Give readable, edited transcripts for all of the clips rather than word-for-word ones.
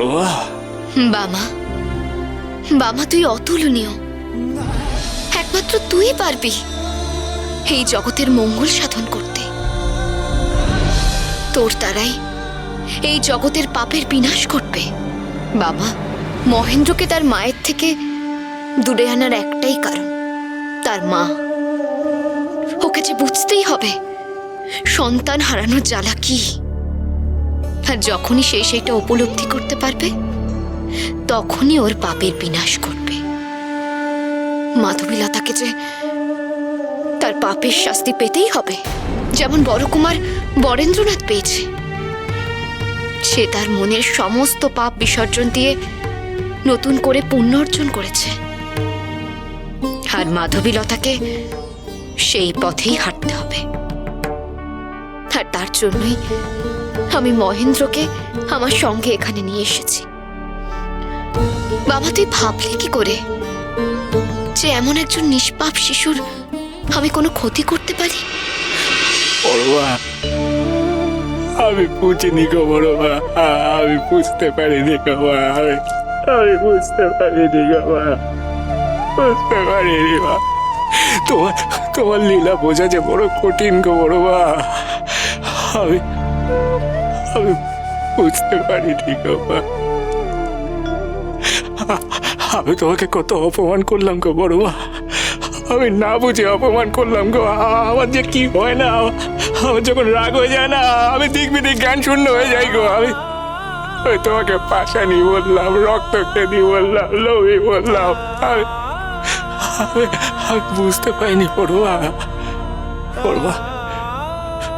বড়ুয়া। বামা, বামা তুই অতুলনীয়। একমাত্র তুই পারবি এই জগতের মঙ্গল সাধন করতে। তোর দ্বারাই এই জগতের পাপের বিনাশ ঘটবে। বাবা, মহেন্দ্রকে তার মায়ের থেকে দূরে আনার একটাই কারণ, তার মা। ওকে যে বুঝতেই হবে সন্তান হারানোর জ্বালা কি। আর যখনই সে সেটা উপলব্ধি করতে পারবে তখনই ওর পাপের বিনাশ ঘটবে। মাধবীলতাকে যে তার পাপের শাস্তি পেতেই হবে, যেমন বড় কুমার বরেন্দ্রনাথ পেয়েছে। সে তার মনের সমস্ত পাপ বিসর্জন দিয়ে নতুন করে পুণ্য অর্জন করেছে। আর মাধবীলতাকে সেই পথেই হাঁটতে হবে। আর তার জন্যই আমি মহেন্দ্রকে আমার সঙ্গে এখানে নিয়ে এসেছি। বাবা, তুই ভাবলি কি করে যে এমন একজন নিষ্পাপ শিশুর আমি কোনো ক্ষতি করতে পারি? বড়ুয়া, আমি বুঝিনি গো বড়ুয়া, আমি বুঝতে পারিনি গো মা, আমি বুঝতে পারিনি গো মা, বুঝতে পারিনি মা। তোমার তোমার লীলা বোঝা যে বড় কঠিন গো বড়ুয়া। আমি আমি বুঝতে পারিনি গো মা। আমি তোমাকে কত অপমান করলাম গো বড়ুয়া। আমি না বুঝে অপমান করলাম গো। আমার যে কি হয় না, আমার যখন রাগ হয়ে যায় না, আমি দিক বিদিক জ্ঞান শূন্য হয়ে যাই গো। আমি তোমাকে পাশানি বললাম, রক্ত খেদি বললাম, লোভী বললাম। আমি আমি বুঝতে পারিনি বড়ুয়া। বড়ুয়া,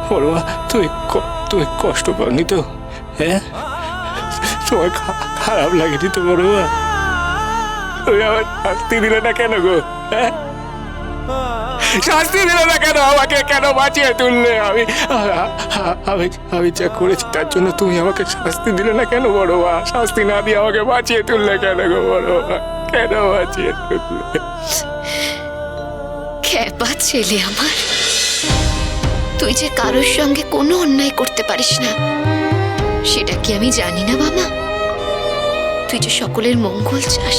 বড়ুয়া, তুমি কষ্ট পাওনি তো? হ্যাঁ, তোমার খারাপ লাগেনি তো বড়ুয়া? তুমি আমার শাস্তি দিলে না কেন গো? হ্যাঁ, শাস্তি দিলে না কেন? আমাকে কেন বাঁচিয়ে তুললে? আমি যা করেছি তার জন্য তুমি আমাকে শাস্তি দিলে না কেন বড়ুয়া? শাস্তি না দিয়ে আমাকে বাঁচিয়ে তুললে কেন গো বড়ুয়া? কেন বাঁচিয়ে তুললে? খেপা ছেলে আমার, তুই যে কারোর সঙ্গে কোনো অন্যায় করতে পারিস না সেটা কি আমি জানি না বাবা? তুই যে সকলের মঙ্গল চাস,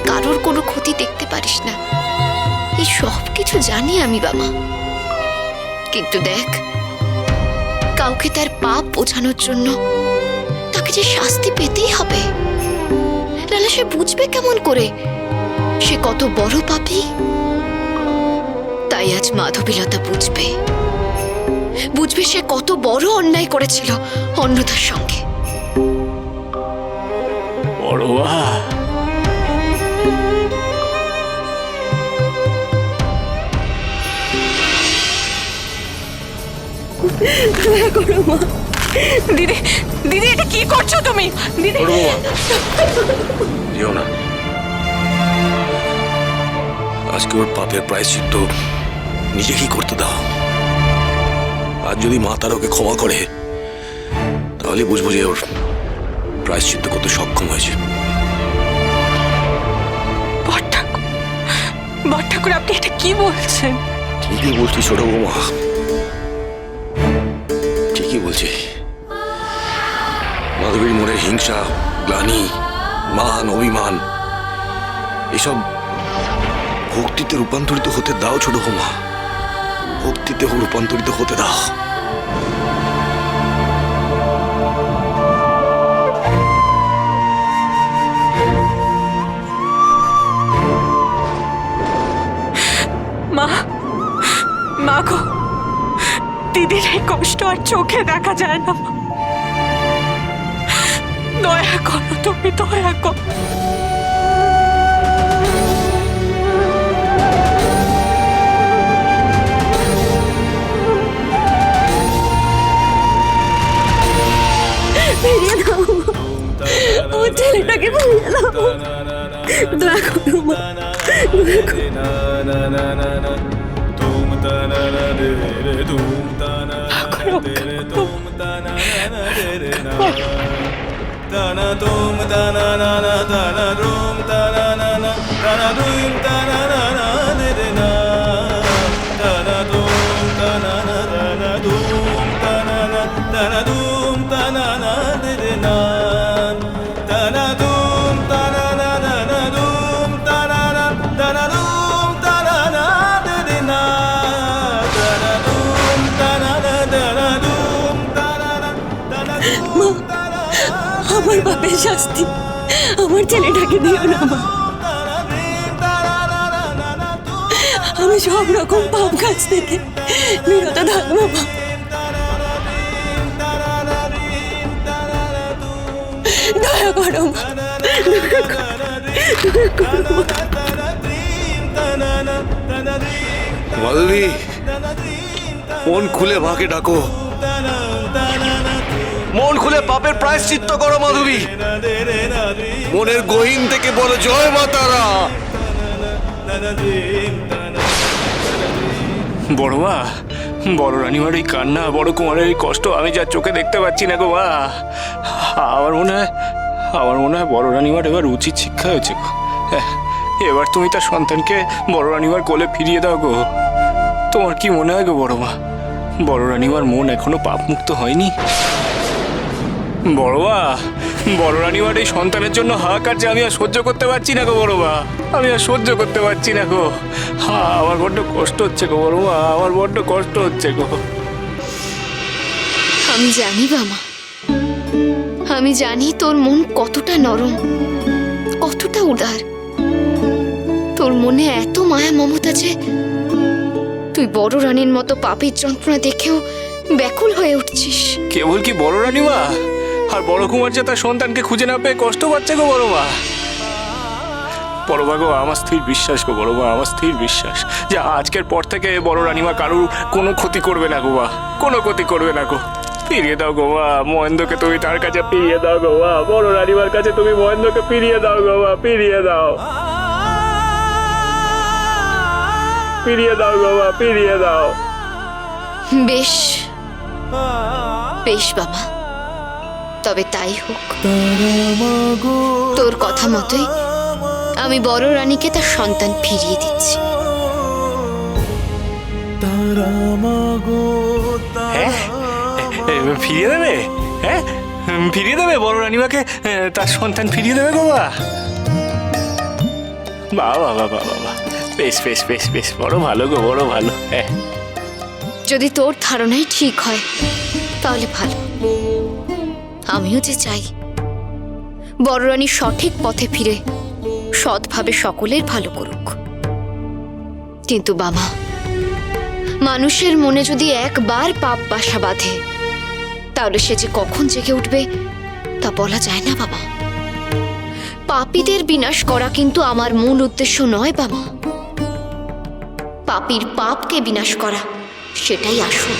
কারোর কোনো ক্ষতি দেখতে পারিস না, এই সব কিছু জানি আমি বাবা। কিন্তু দেখ, কাউকে তার পাপ বোঝানোর জন্য তাকে যে শাস্তি পেতেই হবে, নাহলে সে বুঝবে কেমন করে সে কত বড় পাপী। তাই আজ মাধবীলতা বুঝবে, বুঝবে সে কত বড় অন্যায় করেছিল অন্নদার সঙ্গে। বড়ুয়া, দিদি, দিদি, এটা কি করছো তুমি? দিদি, যেও না। আজকে ওর পাপের প্রায়শ্চিত্ত নিজেকেই করতে দাও। আর যদি মা তার ওকে ক্ষমা করে তাহলে বুঝবো যে ওর প্রায়শ্চিত্ত কত সক্ষম হয়েছে। বড় ঠাকুর, আপনি এটা কি বলছেন? ঠিকই বলছি ছোট বৌমা, ঠিকই বলছি। মাধবীর মনের হিংসা, গ্লানি, মান, অভিমান এসব ভক্তিতে রূপান্তরিত হতে দাও ছোট বৌমা, ভক্তিতে রূপান্তরিত হতে দাও। মা, মা গো, দিদির এই কষ্ট আর চোখে দেখা যায় না। দয়া করো, তুমি দয়া করো। ফিরিয়ে দাও, আমার ছেলেটাকে ফিরিয়ে দাও। দয়া করো মা, দয়া করো। আমার পাপের শাস্তি আমার ছেলেটাকে দিও না মা। আমি সব রকম পাপ কাজ থেকে বিরত থাকবো মা। দয়া করো মা, দয়া করো মা। মাধবী, মন খুলে মাকে ডাকো, মন খুলে পাপের প্রায়শ্চিত্ত করো মাধবী। মনের গহীন থেকে বলো জয় মা তারা। বড় মা, বড় রানীমার এই কান্না, বড় কুমারের এই কষ্ট আমি যা চোখে দেখতে পাচ্ছি না গো মা। আমার মনে হয় বড় রানীমার এবার উচিত শিক্ষা হয়েছে গো। এবার তুমি তার সন্তানকে বড় রানীমার কোলে ফিরিয়ে দাও গো। তোমার কি মনে হয় গো বড় মা, বড় রানীমার মন এখনো পাপ মুক্ত হয়নি? বড় মা, বড় রানীমার এই সন্তানের জন্য হাহাকার যে আমি আর সহ্য করতে পারছি না গো বড় মা, আমি আর সহ্য করতে পারছি না গো। আমার বড্ড কষ্ট হচ্ছে গো বড় মা, আমার বড্ড কষ্ট হচ্ছে গো। আমি জানি বামা, আমি জানি তোর মন কতটা নরম, কতটা উদার। তোর মনে এত মায়া মমতা যে তুই বড় রানীর মতো পাপের যন্ত্রণা দেখেও ব্যাকুল হয়ে উঠছিস। কেবল কি বড় রানীমা আর বড় কুমার যে তার সন্তানকে খুঁজে না পেয়ে কষ্ট পাচ্ছে গো বড় মা। বড় মা গো, আমার স্থির বিশ্বাস গো বড় মা, আমার স্থির বিশ্বাস যে আজকের পর থেকে বড় রানীমা কারুর কোনো ক্ষতি করবে না গো মা, কোনো ক্ষতি করবে না গো। ফিরিয়ে দাও গো মা, মহেন্দ্রকে তুমি তার কাছে ফিরিয়ে দাও গো মা, বড় রানীমার কাছে তুমি মহেন্দ্রকে ফিরিয়ে দাও গো মা, ফিরিয়ে দাও, ফিরিয়ে দাও গো মা, ফিরিয়ে দাও। বেশ বেশ বাবা, তবে তাই হোক। তোর কথা মতোই আমি বড় রানীকে তার সন্তান ফিরিয়ে দিচ্ছি। হ্যাঁ, ফিরিয়ে দেবে? হ্যাঁ, ফিরিয়ে দেবে বড় রানীমাকে, তার সন্তান ফিরিয়ে দেবে গো মা। বাবা বাবা বাবা, বেশ বেশ বেশ বেশ, বড় ভালো গো, বড় ভালো। হ্যাঁ, যদি তোর ধারণাই ঠিক হয় তাহলে ভালো। আমিও যে চাই বড় রানী সঠিক পথে ফিরে সৎভাবে সকলের ভালো করুক। কিন্তু বাবা, মানুষের মনে যদি একবার পাপ বাসা বাঁধে তাহলে সে যে কখন জেগে উঠবে তা বলা যায় না বাবা। পাপীদের বিনাশ করা কিন্তু আমার মূল উদ্দেশ্য নয় বাবা। পাপীর পাপকে বিনাশ করা সেটাই আসল।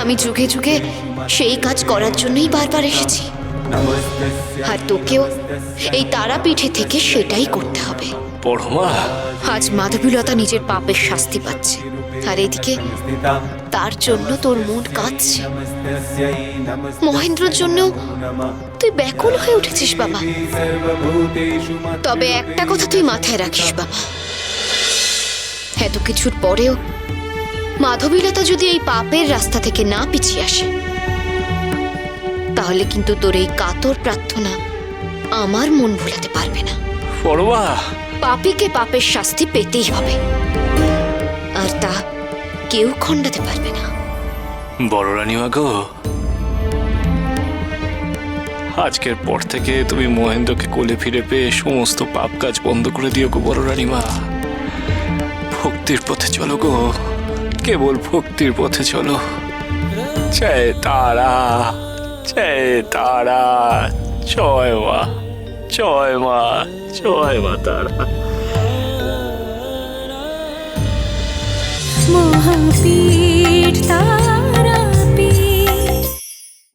আমি যুগে যুগে সেই কাজ করার জন্যই বারবার এসেছি, আর তোকেও এই তারাপীঠে থেকে সেটাই করতে হবে। বড় মা, আজ মাধবীলতা নিজের পাপের শাস্তি পাচ্ছে, আর এদিকে তার জন্য তোর মন কাঁদছে। মহেন্দ্রর জন্য তুই ব্যাকুল হয়ে উঠেছিস বাবা। তবে একটা কথা তুই মাথায় রাখিস বাবা, এত কিছুর পরেও মাধবীলতা যদি এই পাপের রাস্তা থেকে না পিছিয়ে আসে তাহলে কিন্তু তোর এই কাতর প্রার্থনা আমার মন ভোলাতে পারবে না। বড় মা, পাপীকে পাপের শাস্তি পেতেই হবে, আর তা কেউ খণ্ডাতে পারবে না। বড় রানীমা গো, আজকের পর থেকে তুমি মহেন্দ্রকে কোলে ফিরে পেয়ে সমস্ত পাপ কাজ বন্ধ করে দিও গো বড় রানীমা। ভক্তির পথে চলো গো, কেবল ভক্তির পথে চলো। জয় তারা, জয় তারা, জয় মা, জয় মা, জয় মা তারা। মহাপীঠ